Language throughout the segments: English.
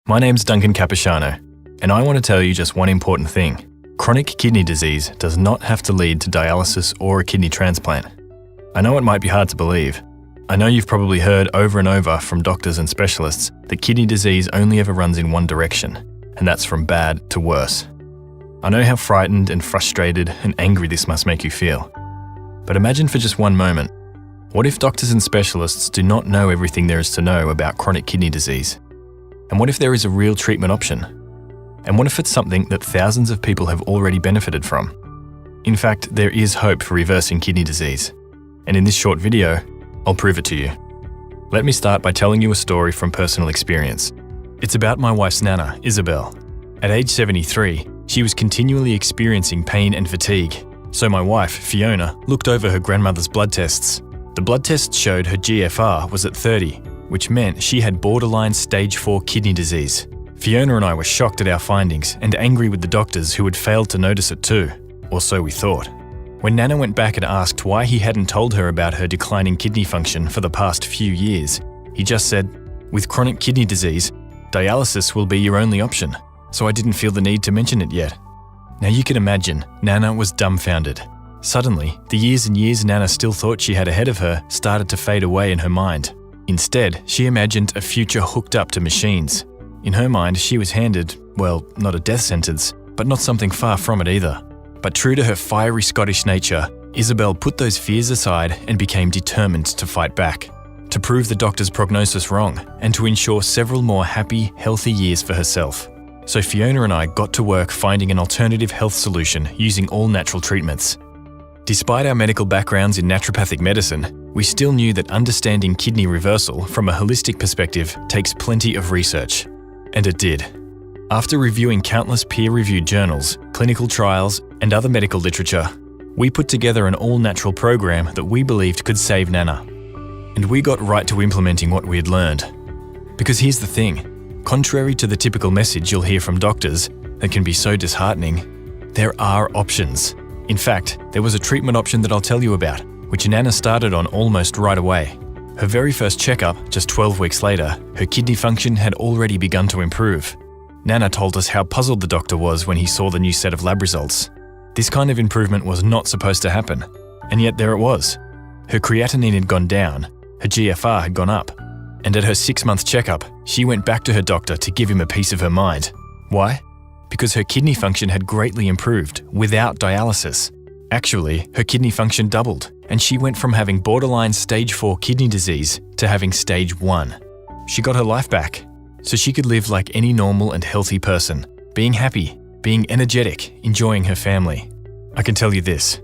My name's Duncan Capisciano, and I want to tell you just one important thing. Chronic kidney disease does not have to lead to dialysis or a kidney transplant. I know it might be hard to believe. I know you've probably heard over and over from doctors and specialists that kidney disease only ever runs in one direction, and that's from bad to worse. I know how frightened and frustrated and angry this must make you feel. But imagine for just one moment, what if doctors and specialists do not know everything there is to know about chronic kidney disease? And what if there is a real treatment option? And what if it's something that thousands of people have already benefited from? In fact, there is hope for reversing kidney disease. And in this short video, I'll prove it to you. Let me start by telling you a story from personal experience. It's about my wife's nana, Isabel. At age 73, she was continually experiencing pain and fatigue. So my wife, Fiona, looked over her grandmother's blood tests. The blood tests showed her GFR was at 30, which meant she had borderline stage 4 kidney disease. Fiona and I were shocked at our findings and angry with the doctors who had failed to notice it too, or so we thought. When Nana went back and asked why he hadn't told her about her declining kidney function for the past few years, he just said, "With chronic kidney disease, dialysis will be your only option, so I didn't feel the need to mention it yet." Now you can imagine, Nana was dumbfounded. Suddenly, the years and years Nana still thought she had ahead of her started to fade away in her mind. Instead, she imagined a future hooked up to machines. In her mind, she was handed, well, not a death sentence, but not something far from it either. But true to her fiery Scottish nature, Isabel put those fears aside and became determined to fight back, to prove the doctor's prognosis wrong, and to ensure several more happy, healthy years for herself. So Fiona and I got to work finding an alternative health solution using all natural treatments. Despite our medical backgrounds in naturopathic medicine, we still knew that understanding kidney reversal from a holistic perspective takes plenty of research. And it did. After reviewing countless peer-reviewed journals, clinical trials, and other medical literature, we put together an all-natural program that we believed could save Nana. And we got right to implementing what we had learned. Because here's the thing, contrary to the typical message you'll hear from doctors that can be so disheartening, there are options. In fact, there was a treatment option that I'll tell you about, which Nana started on almost right away. Her very first checkup, just 12 weeks later, her kidney function had already begun to improve. Nana told us how puzzled the doctor was when he saw the new set of lab results. This kind of improvement was not supposed to happen, and yet there it was. Her creatinine had gone down, her GFR had gone up, and at her 6-month checkup, she went back to her doctor to give him a piece of her mind. Why? Because her kidney function had greatly improved without dialysis. Actually, her kidney function doubled, and she went from having borderline stage 4 kidney disease to having stage 1. She got her life back, so she could live like any normal and healthy person, being happy, being energetic, enjoying her family. I can tell you this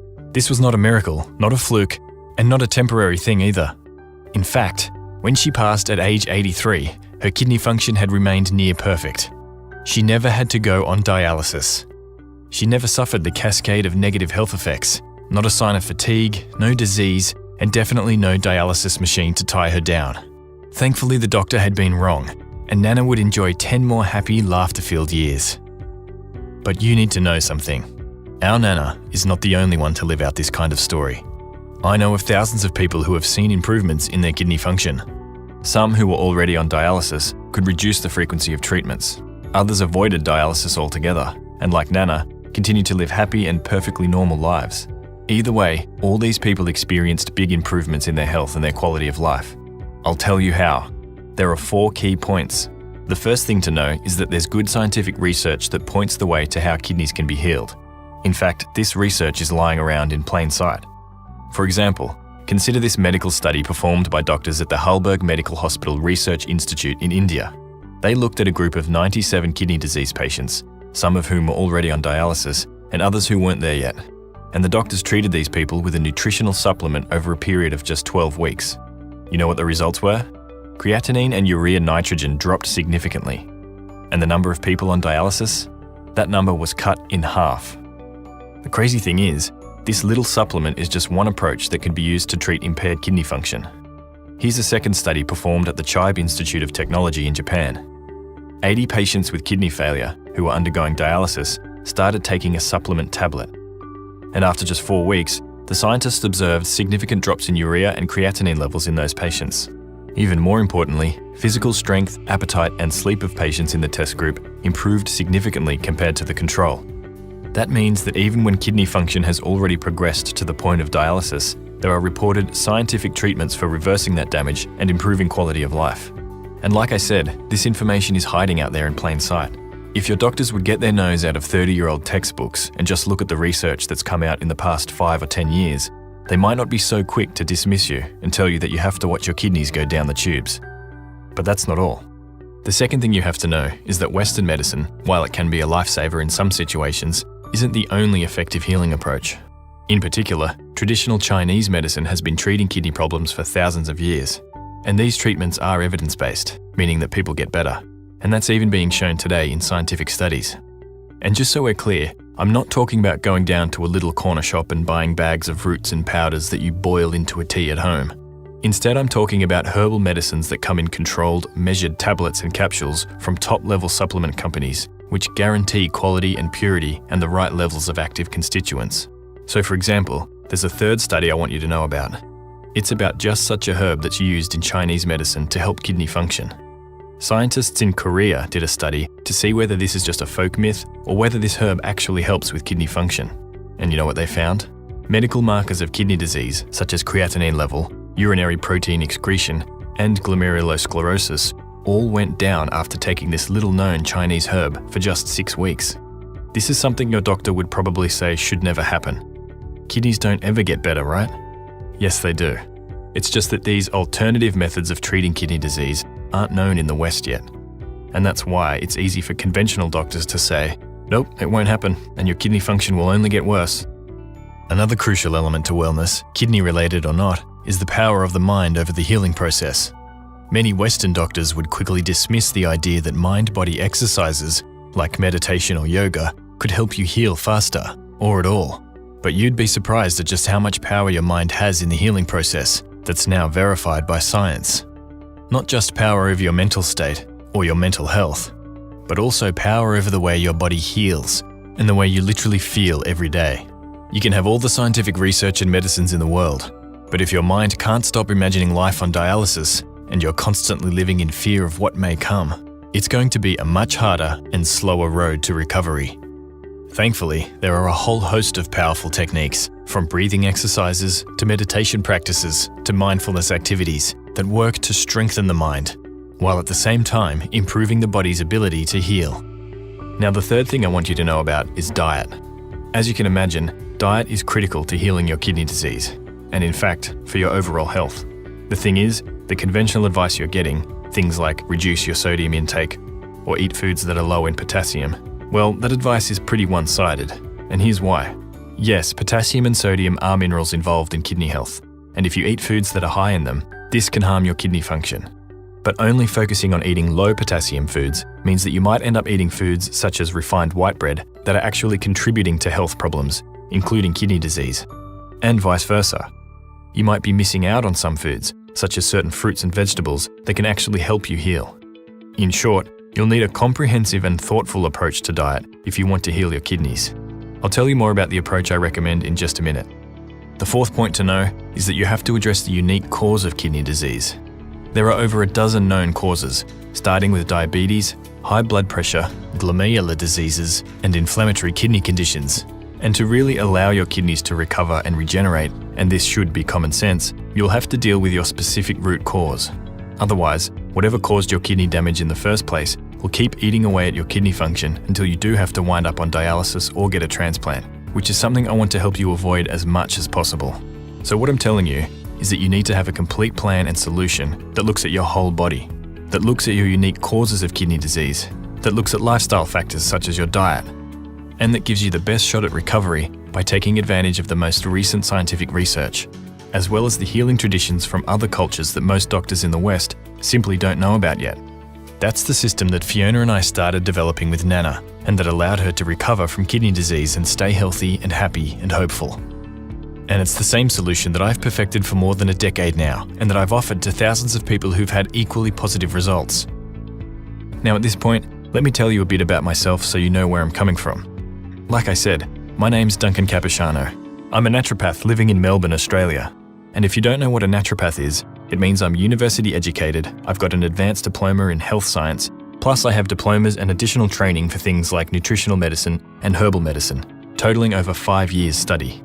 was not a miracle, not a fluke, and not a temporary thing either. In fact, when she passed at age 83, her kidney function had remained near perfect. She never had to go on dialysis. She never suffered the cascade of negative health effects, not a sign of fatigue, no disease, and definitely no dialysis machine to tie her down. Thankfully, the doctor had been wrong, and Nana would enjoy 10 more happy, laughter-filled years. But you need to know something. Our Nana is not the only one to live out this kind of story. I know of thousands of people who have seen improvements in their kidney function. Some who were already on dialysis could reduce the frequency of treatments. Others avoided dialysis altogether, and like Nana, continued to live happy and perfectly normal lives. Either way, all these people experienced big improvements in their health and their quality of life. I'll tell you how. There are 4 key points. The first thing to know is that there's good scientific research that points the way to how kidneys can be healed. In fact, this research is lying around in plain sight. For example, consider this medical study performed by doctors at the Halberg Medical Hospital Research Institute in India. They looked at a group of 97 kidney disease patients, some of whom were already on dialysis, and others who weren't there yet. And the doctors treated these people with a nutritional supplement over a period of just 12 weeks. You know what the results were? Creatinine and urea nitrogen dropped significantly. And the number of people on dialysis? That number was cut in half. The crazy thing is, this little supplement is just one approach that can be used to treat impaired kidney function. Here's a second study performed at the Chiba Institute of Technology in Japan. 80 patients with kidney failure who were undergoing dialysis started taking a supplement tablet. And after just 4 weeks, the scientists observed significant drops in urea and creatinine levels in those patients. Even more importantly, physical strength, appetite, and sleep of patients in the test group improved significantly compared to the control. That means that even when kidney function has already progressed to the point of dialysis, there are reported scientific treatments for reversing that damage and improving quality of life. And like I said, this information is hiding out there in plain sight. If your doctors would get their nose out of 30-year-old textbooks and just look at the research that's come out in the past 5 or 10 years, they might not be so quick to dismiss you and tell you that you have to watch your kidneys go down the tubes. But that's not all. The second thing you have to know is that Western medicine, while it can be a lifesaver in some situations, isn't the only effective healing approach. In particular, traditional Chinese medicine has been treating kidney problems for thousands of years. And these treatments are evidence-based, meaning that people get better. And that's even being shown today in scientific studies. And just so we're clear, I'm not talking about going down to a little corner shop and buying bags of roots and powders that you boil into a tea at home. Instead, I'm talking about herbal medicines that come in controlled, measured tablets and capsules from top-level supplement companies, which guarantee quality and purity and the right levels of active constituents. So for example, there's a third study I want you to know about. It's about just such a herb that's used in Chinese medicine to help kidney function. Scientists in Korea did a study to see whether this is just a folk myth or whether this herb actually helps with kidney function. And you know what they found? Medical markers of kidney disease, such as creatinine level, urinary protein excretion, and glomerulosclerosis, all went down after taking this little-known Chinese herb for just 6 weeks. This is something your doctor would probably say should never happen. Kidneys don't ever get better, right? Yes, they do. It's just that these alternative methods of treating kidney disease aren't known in the West yet. And that's why it's easy for conventional doctors to say, nope, it won't happen, and your kidney function will only get worse. Another crucial element to wellness, kidney-related or not, is the power of the mind over the healing process. Many Western doctors would quickly dismiss the idea that mind-body exercises, like meditation or yoga, could help you heal faster, or at all. But you'd be surprised at just how much power your mind has in the healing process that's now verified by science. Not just power over your mental state or your mental health, but also power over the way your body heals and the way you literally feel every day. You can have all the scientific research and medicines in the world, but if your mind can't stop imagining life on dialysis and you're constantly living in fear of what may come, it's going to be a much harder and slower road to recovery. Thankfully, there are a whole host of powerful techniques, from breathing exercises to meditation practices to mindfulness activities, that work to strengthen the mind, while at the same time improving the body's ability to heal. Now, the third thing I want you to know about is diet. As you can imagine, diet is critical to healing your kidney disease, and in fact, for your overall health. The thing is, the conventional advice you're getting, things like reduce your sodium intake or eat foods that are low in potassium, well, that advice is pretty one-sided, and here's why. Yes, potassium and sodium are minerals involved in kidney health, and if you eat foods that are high in them, this can harm your kidney function. But only focusing on eating low potassium foods means that you might end up eating foods such as refined white bread that are actually contributing to health problems, including kidney disease, and vice versa. You might be missing out on some foods, such as certain fruits and vegetables, that can actually help you heal. In short, you'll need a comprehensive and thoughtful approach to diet if you want to heal your kidneys. I'll tell you more about the approach I recommend in just a minute. The fourth point to know is that you have to address the unique cause of kidney disease. There are over a dozen known causes, starting with diabetes, high blood pressure, glomerular diseases, and inflammatory kidney conditions. And to really allow your kidneys to recover and regenerate, and this should be common sense, you'll have to deal with your specific root cause. Otherwise, whatever caused your kidney damage in the first place will keep eating away at your kidney function until you do have to wind up on dialysis or get a transplant, which is something I want to help you avoid as much as possible. So what I'm telling you is that you need to have a complete plan and solution that looks at your whole body, that looks at your unique causes of kidney disease, that looks at lifestyle factors such as your diet, and that gives you the best shot at recovery by taking advantage of the most recent scientific research, as well as the healing traditions from other cultures that most doctors in the West simply don't know about yet. That's the system that Fiona and I started developing with Nana, and that allowed her to recover from kidney disease and stay healthy and happy and hopeful. And it's the same solution that I've perfected for more than a decade now, and that I've offered to thousands of people who've had equally positive results. Now at this point, let me tell you a bit about myself so you know where I'm coming from. Like I said, my name's Duncan Capuchano. I'm a naturopath living in Melbourne, Australia. And if you don't know what a naturopath is, It means I'm university educated, I've got an advanced diploma in health science, plus I have diplomas and additional training for things like nutritional medicine and herbal medicine, totaling over 5 years' study.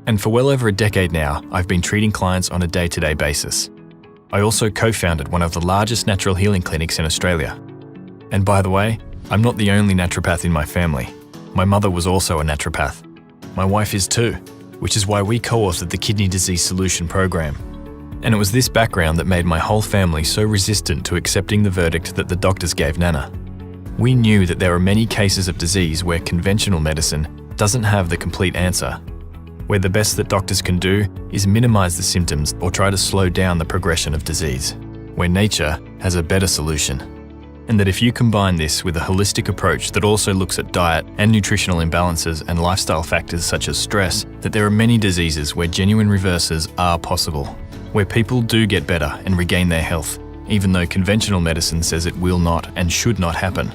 And for well over a decade now, I've been treating clients on a day-to-day basis. I also co-founded one of the largest natural healing clinics in Australia. And by the way, I'm not the only naturopath in my family. My mother was also a naturopath. My wife is too, which is why we co-authored the Kidney Disease Solution program. And it was this background that made my whole family so resistant to accepting the verdict that the doctors gave Nana. We knew that there are many cases of disease where conventional medicine doesn't have the complete answer, where the best that doctors can do is minimize the symptoms or try to slow down the progression of disease, where nature has a better solution. And that if you combine this with a holistic approach that also looks at diet and nutritional imbalances and lifestyle factors such as stress, that there are many diseases where genuine reverses are possible, where people do get better and regain their health, even though conventional medicine says it will not and should not happen.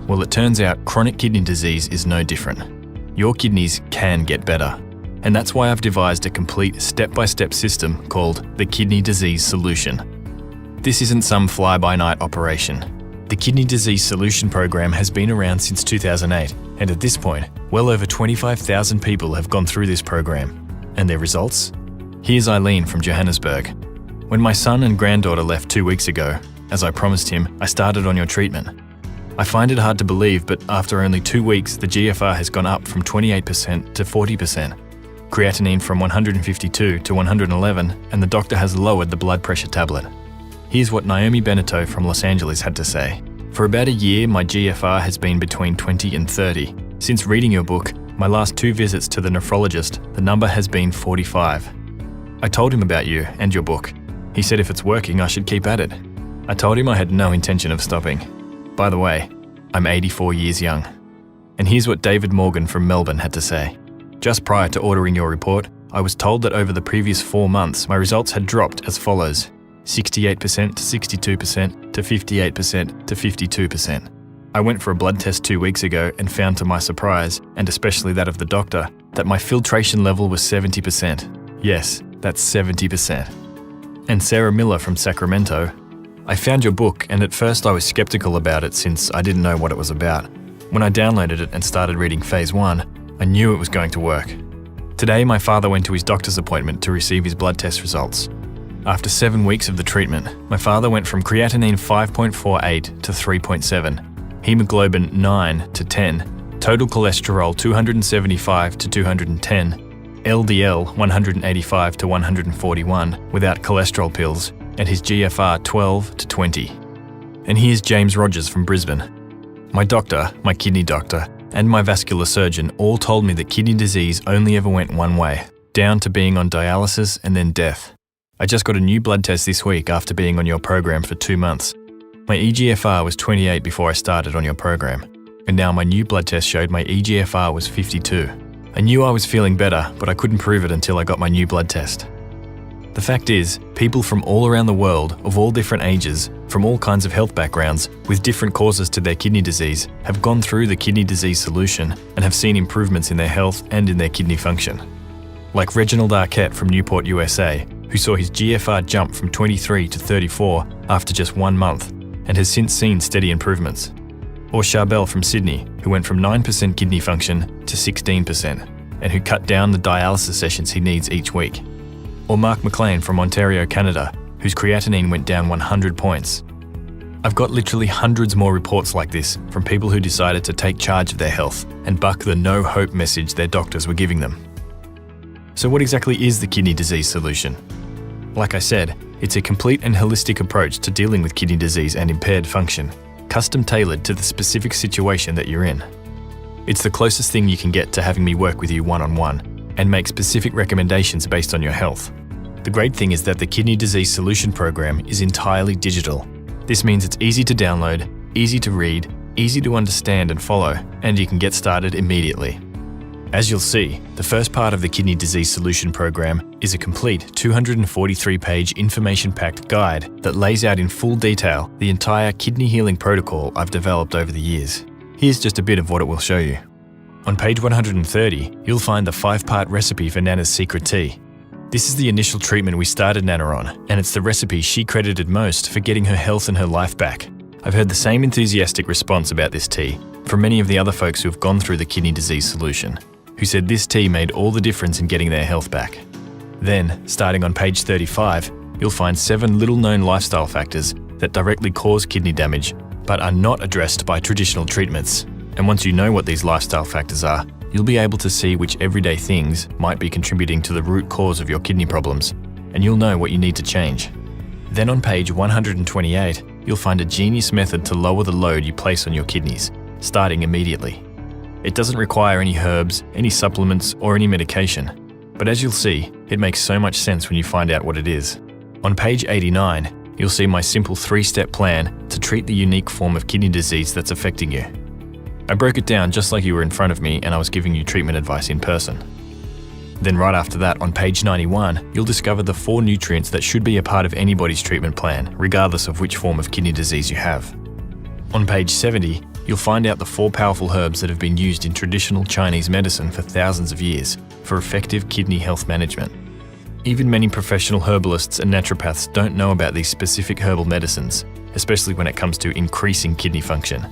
Well, it turns out chronic kidney disease is no different. Your kidneys can get better. And that's why I've devised a complete step-by-step system called the Kidney Disease Solution. This isn't some fly-by-night operation. The Kidney Disease Solution program has been around since 2008, and at this point, well over 25,000 people have gone through this program. And their results? Here's Eileen from Johannesburg. When my son and granddaughter left 2 weeks ago, as I promised him, I started on your treatment. I find it hard to believe, but after only 2 weeks, the GFR has gone up from 28% to 40%. Creatinine from 152 to 111, and the doctor has lowered the blood pressure tablet. Here's what Naomi Beneteau from Los Angeles had to say. For about a year, my GFR has been between 20 and 30. Since reading your book, my last 2 visits to the nephrologist, the number has been 45. I told him about you and your book. He said if it's working, I should keep at it. I told him I had no intention of stopping. By the way, I'm 84 years young. And here's what David Morgan from Melbourne had to say. Just prior to ordering your report, I was told that over the previous 4 months, my results had dropped as follows: 68% to 62% to 58% to 52%. I went for a blood test 2 weeks ago and found to my surprise, and especially that of the doctor, that my filtration level was 70%. Yes, that's 70%. And Sarah Miller from Sacramento. I found your book, and at first I was skeptical about it since I didn't know what it was about. When I downloaded it and started reading Phase 1, I knew it was going to work. Today, my father went to his doctor's appointment to receive his blood test results. After 7 weeks of the treatment, my father went from creatinine 5.48 to 3.7, hemoglobin 9 to 10, total cholesterol 275 to 210, LDL 185 to 141 without cholesterol pills, and his GFR 12 to 20. And here's James Rogers from Brisbane. My doctor, my kidney doctor, and my vascular surgeon all told me that kidney disease only ever went one way, down to being on dialysis and then death. I just got a new blood test this week after being on your program for 2 months. My eGFR was 28 before I started on your program, and now my new blood test showed my eGFR was 52. I knew I was feeling better, but I couldn't prove it until I got my new blood test. The fact is, people from all around the world, of all different ages, from all kinds of health backgrounds, with different causes to their kidney disease, have gone through the Kidney Disease Solution and have seen improvements in their health and in their kidney function. Like Reginald Arquette from Newport, USA, who saw his GFR jump from 23 to 34 after just 1 month, and has since seen steady improvements. Or Charbel from Sydney, who went from 9% kidney function to 16%, and who cut down the dialysis sessions he needs each week. Or Mark McLean from Ontario, Canada, whose creatinine went down 100 points. I've got literally hundreds more reports like this from people who decided to take charge of their health and buck the no hope message their doctors were giving them. So what exactly is the Kidney Disease Solution? Like I said, it's a complete and holistic approach to dealing with kidney disease and impaired function, custom tailored to the specific situation that you're in. It's the closest thing you can get to having me work with you one-on-one and make specific recommendations based on your health. The great thing is that the Kidney Disease Solution program is entirely digital. This means it's easy to download, easy to read, easy to understand and follow, and you can get started immediately. As you'll see, the first part of the Kidney Disease Solution program is a complete 243-page information-packed guide that lays out in full detail the entire kidney healing protocol I've developed over the years. Here's just a bit of what it will show you. On page 130, you'll find the 5-part recipe for Nana's secret tea. This is the initial treatment we started Nana on, and it's the recipe she credited most for getting her health and her life back. I've heard the same enthusiastic response about this tea from many of the other folks who have gone through the kidney disease solution, who said this tea made all the difference in getting their health back. Then, starting on page 35, you'll find 7 little-known lifestyle factors that directly cause kidney damage, but are not addressed by traditional treatments. And once you know what these lifestyle factors are, you'll be able to see which everyday things might be contributing to the root cause of your kidney problems, and you'll know what you need to change. Then on page 128, you'll find a genius method to lower the load you place on your kidneys, starting immediately. It doesn't require any herbs, any supplements, or any medication, but as you'll see, it makes so much sense when you find out what it is. On page 89, you'll see my simple 3-step plan to treat the unique form of kidney disease that's affecting you. I broke it down just like you were in front of me and I was giving you treatment advice in person. Then right after that, on page 91, you'll discover the 4 nutrients that should be a part of anybody's treatment plan, regardless of which form of kidney disease you have. On page 70, you'll find out the 4 powerful herbs that have been used in traditional Chinese medicine for thousands of years for effective kidney health management. Even many professional herbalists and naturopaths don't know about these specific herbal medicines, especially when it comes to increasing kidney function.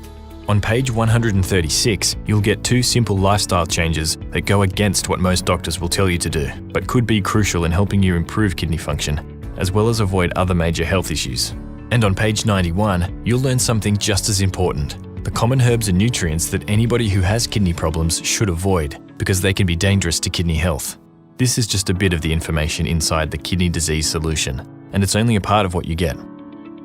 On page 136, you'll get 2 simple lifestyle changes that go against what most doctors will tell you to do, but could be crucial in helping you improve kidney function, as well as avoid other major health issues. And on page 91, you'll learn something just as important: the common herbs and nutrients that anybody who has kidney problems should avoid, because they can be dangerous to kidney health. This is just a bit of the information inside the kidney disease solution, and it's only a part of what you get.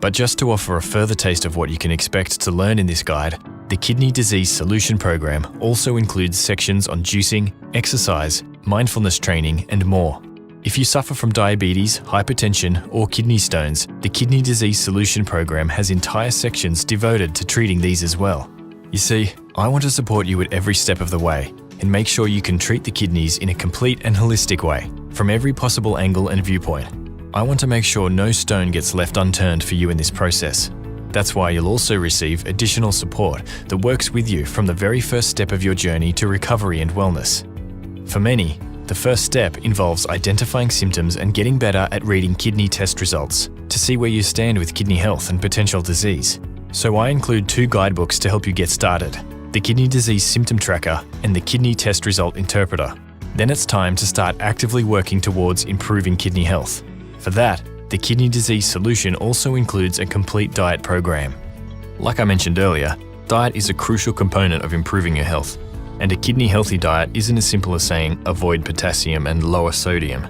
But just to offer a further taste of what you can expect to learn in this guide, the Kidney Disease Solution Program also includes sections on juicing, exercise, mindfulness training, and more. If you suffer from diabetes, hypertension, or kidney stones, the Kidney Disease Solution Program has entire sections devoted to treating these as well. You see, I want to support you at every step of the way and make sure you can treat the kidneys in a complete and holistic way, from every possible angle and viewpoint. I want to make sure no stone gets left unturned for you in this process. That's why you'll also receive additional support that works with you from the very first step of your journey to recovery and wellness. For many, the first step involves identifying symptoms and getting better at reading kidney test results to see where you stand with kidney health and potential disease. So I include 2 guidebooks to help you get started: the Kidney Disease Symptom Tracker and the Kidney Test Result Interpreter. Then it's time to start actively working towards improving kidney health. For that, the Kidney Disease Solution also includes a complete diet program. Like I mentioned earlier, diet is a crucial component of improving your health, and a kidney-healthy diet isn't as simple as saying avoid potassium and lower sodium.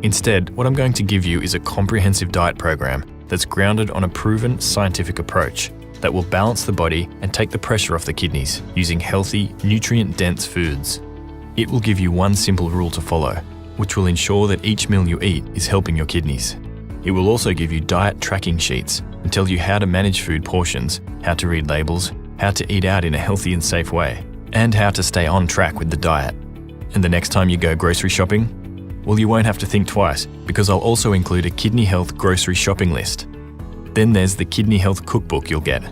Instead, what I'm going to give you is a comprehensive diet program that's grounded on a proven scientific approach that will balance the body and take the pressure off the kidneys using healthy, nutrient-dense foods. It will give you one simple rule to follow, which will ensure that each meal you eat is helping your kidneys. It will also give you diet tracking sheets and tell you how to manage food portions, how to read labels, how to eat out in a healthy and safe way, and how to stay on track with the diet. And the next time you go grocery shopping, well, you won't have to think twice, because I'll also include a kidney health grocery shopping list. Then there's the Kidney Health Cookbook you'll get.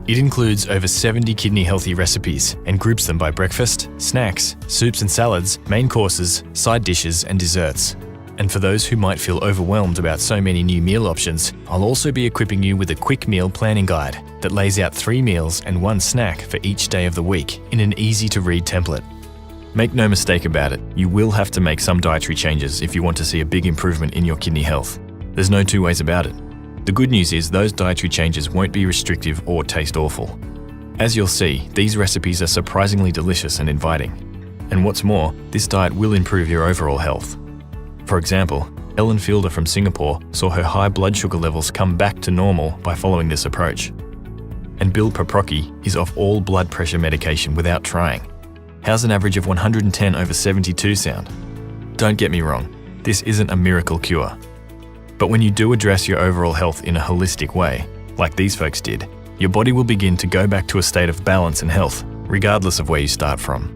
It includes over 70 kidney healthy recipes and groups them by breakfast, snacks, soups and salads, main courses, side dishes and desserts. And for those who might feel overwhelmed about so many new meal options, I'll also be equipping you with a quick meal planning guide that lays out 3 meals and 1 snack for each day of the week in an easy-to-read template. Make no mistake about it, you will have to make some dietary changes if you want to see a big improvement in your kidney health. There's no 2 ways about it. The good news is those dietary changes won't be restrictive or taste awful. As you'll see, these recipes are surprisingly delicious and inviting. And what's more, this diet will improve your overall health. For example, Ellen Fielder from Singapore saw her high blood sugar levels come back to normal by following this approach. And Bill Paprocki is off all blood pressure medication without trying. How's an average of 110/72 sound? Don't get me wrong, this isn't a miracle cure. But when you do address your overall health in a holistic way, like these folks did, your body will begin to go back to a state of balance and health, regardless of where you start from.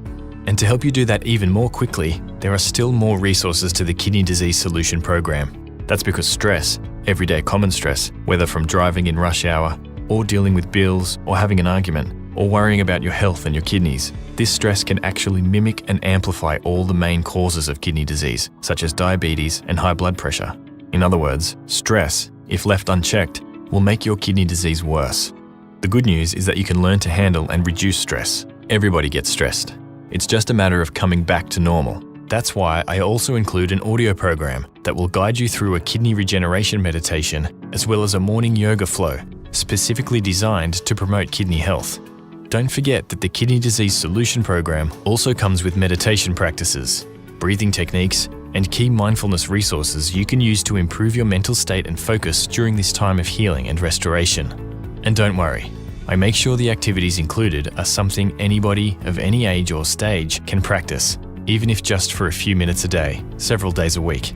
And to help you do that even more quickly, there are still more resources to the Kidney Disease Solution Program. That's because stress, everyday common stress, whether from driving in rush hour, or dealing with bills, or having an argument, or worrying about your health and your kidneys, this stress can actually mimic and amplify all the main causes of kidney disease, such as diabetes and high blood pressure. In other words, stress, if left unchecked, will make your kidney disease worse. The good news is that you can learn to handle and reduce stress. Everybody gets stressed. It's just a matter of coming back to normal. That's why I also include an audio program that will guide you through a kidney regeneration meditation, as well as a morning yoga flow, specifically designed to promote kidney health. Don't forget that the Kidney Disease Solution Program also comes with meditation practices, breathing techniques, and key mindfulness resources you can use to improve your mental state and focus during this time of healing and restoration. And don't worry, I make sure the activities included are something anybody of any age or stage can practice, even if just for a few minutes a day, several days a week.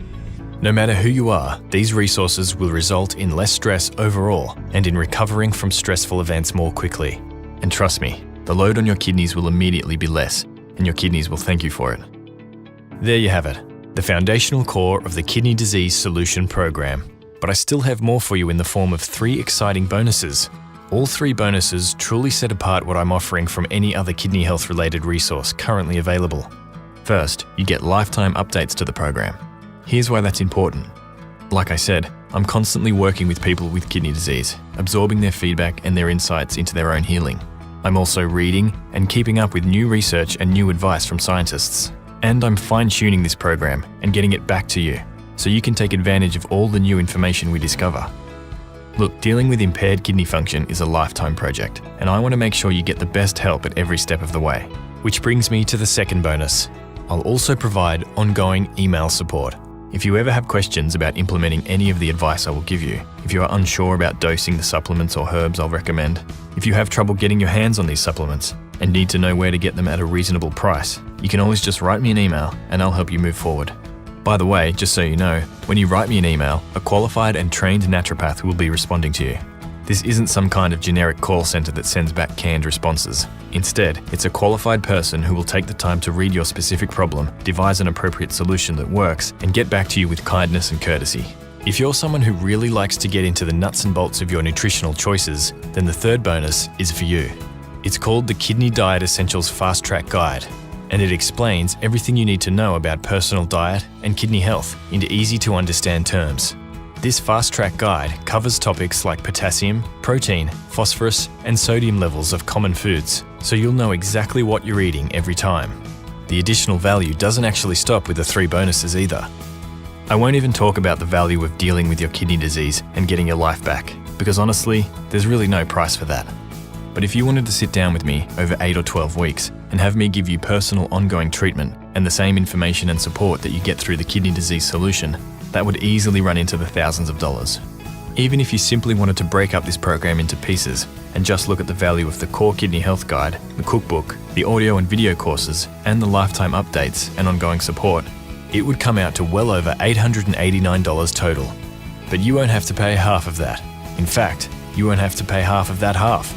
No matter who you are, these resources will result in less stress overall and in recovering from stressful events more quickly. And trust me, the load on your kidneys will immediately be less, and your kidneys will thank you for it. There you have it, the foundational core of the Kidney Disease Solution Program. But I still have more for you in the form of 3 exciting bonuses. All 3 bonuses truly set apart what I'm offering from any other kidney health related resource currently available. First, you get lifetime updates to the program. Here's why that's important. Like I said, I'm constantly working with people with kidney disease, absorbing their feedback and their insights into their own healing. I'm also reading and keeping up with new research and new advice from scientists. And I'm fine-tuning this program and getting it back to you, so you can take advantage of all the new information we discover. Look, dealing with impaired kidney function is a lifetime project, and I want to make sure you get the best help at every step of the way. Which brings me to the second bonus. I'll also provide ongoing email support. If you ever have questions about implementing any of the advice I will give you, if you are unsure about dosing the supplements or herbs I'll recommend, if you have trouble getting your hands on these supplements and need to know where to get them at a reasonable price, you can always just write me an email and I'll help you move forward. By the way, just so you know, when you write me an email, a qualified and trained naturopath will be responding to you. This isn't some kind of generic call center that sends back canned responses. Instead, it's a qualified person who will take the time to read your specific problem, devise an appropriate solution that works, and get back to you with kindness and courtesy. If you're someone who really likes to get into the nuts and bolts of your nutritional choices, then the third bonus is for you. It's called the Kidney Diet Essentials Fast Track Guide, and it explains everything you need to know about personal diet and kidney health into easy to understand terms. This Fast Track Guide covers topics like potassium, protein, phosphorus, and sodium levels of common foods, so you'll know exactly what you're eating every time. The additional value doesn't actually stop with the 3 bonuses either. I won't even talk about the value of dealing with your kidney disease and getting your life back, because honestly, there's really no price for that. But if you wanted to sit down with me over 8 or 12 weeks and have me give you personal ongoing treatment and the same information and support that you get through the Kidney Disease Solution, that would easily run into the thousands of dollars. Even if you simply wanted to break up this program into pieces and just look at the value of the core kidney health guide, the cookbook, the audio and video courses, and the lifetime updates and ongoing support, it would come out to well over $889 total. But you won't have to pay half of that. In fact, you won't have to pay half of that half.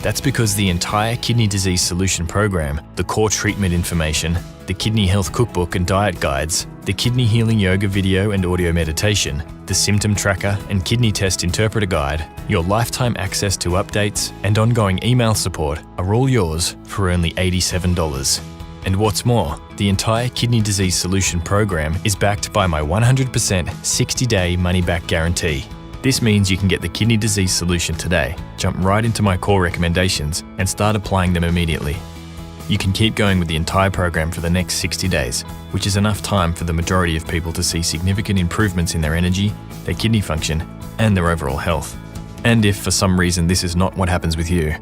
That's because the entire Kidney Disease Solution Program, the core treatment information, the Kidney Health Cookbook and diet guides, the Kidney Healing Yoga video and audio meditation, the Symptom Tracker and Kidney Test Interpreter Guide, your lifetime access to updates, and ongoing email support are all yours for only $87. And what's more, the entire Kidney Disease Solution Program is backed by my 100% 60-day money-back guarantee. This means you can get the Kidney Disease Solution today, jump right into my core recommendations, and start applying them immediately. You can keep going with the entire program for the next 60 days, which is enough time for the majority of people to see significant improvements in their energy, their kidney function, and their overall health. And if for some reason this is not what happens with you,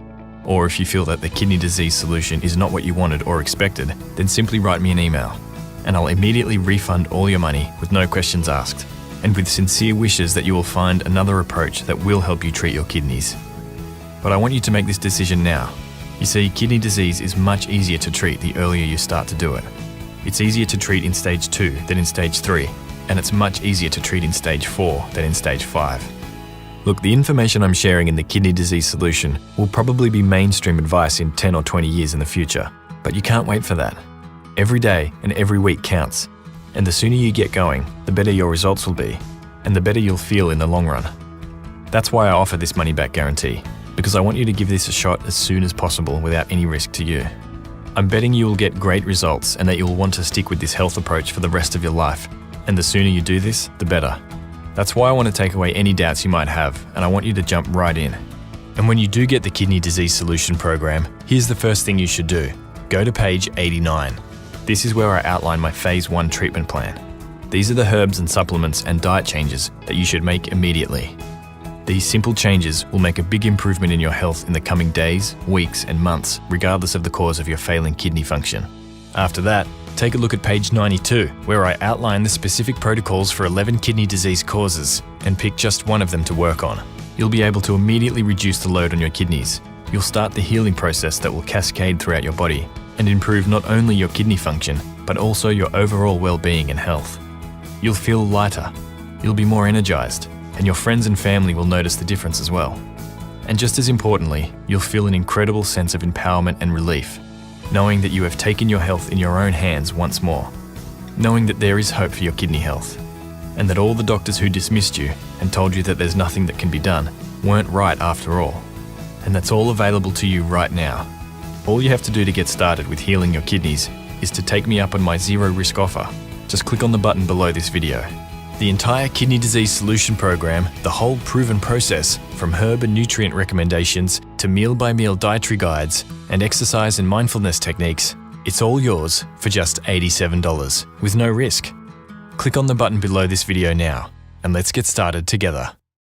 or if you feel that the Kidney Disease Solution is not what you wanted or expected, then simply write me an email, and I'll immediately refund all your money with no questions asked, and with sincere wishes that you will find another approach that will help you treat your kidneys. But I want you to make this decision now. You see, kidney disease is much easier to treat the earlier you start to do it. It's easier to treat in stage 2 than in stage 3, and it's much easier to treat in stage 4 than in stage 5. Look, the information I'm sharing in the Kidney Disease Solution will probably be mainstream advice in 10 or 20 years in the future, but you can't wait for that. Every day and every week counts, and the sooner you get going, the better your results will be, and the better you'll feel in the long run. That's why I offer this money-back guarantee. because I want you to give this a shot as soon as possible without any risk to you. I'm betting you will get great results and that you will want to stick with this health approach for the rest of your life. And the sooner you do this, the better. That's why I want to take away any doubts you might have, and I want you to jump right in. And when you do get the Kidney Disease Solution Program, here's the first thing you should do. Go to page 89. This is where I outline my Phase 1 treatment plan. These are the herbs and supplements and diet changes that you should make immediately. These simple changes will make a big improvement in your health in the coming days, weeks, and months, regardless of the cause of your failing kidney function. After that, take a look at page 92, where I outline the specific protocols for 11 kidney disease causes and pick just one of them to work on. You'll be able to immediately reduce the load on your kidneys. You'll start the healing process that will cascade throughout your body and improve not only your kidney function, but also your overall well-being and health. You'll feel lighter, you'll be more energized, and your friends and family will notice the difference as well. And just as importantly, you'll feel an incredible sense of empowerment and relief, knowing that you have taken your health in your own hands once more, knowing that there is hope for your kidney health, and that all the doctors who dismissed you and told you that there's nothing that can be done weren't right after all. And that's all available to you right now. All you have to do to get started with healing your kidneys is to take me up on my zero risk offer. Just click on the button below this video. The entire Kidney Disease Solution Program, the whole proven process, from herb and nutrient recommendations to meal-by-meal dietary guides and exercise and mindfulness techniques, it's all yours for just $87 with no risk. Click on the button below this video now and let's get started together.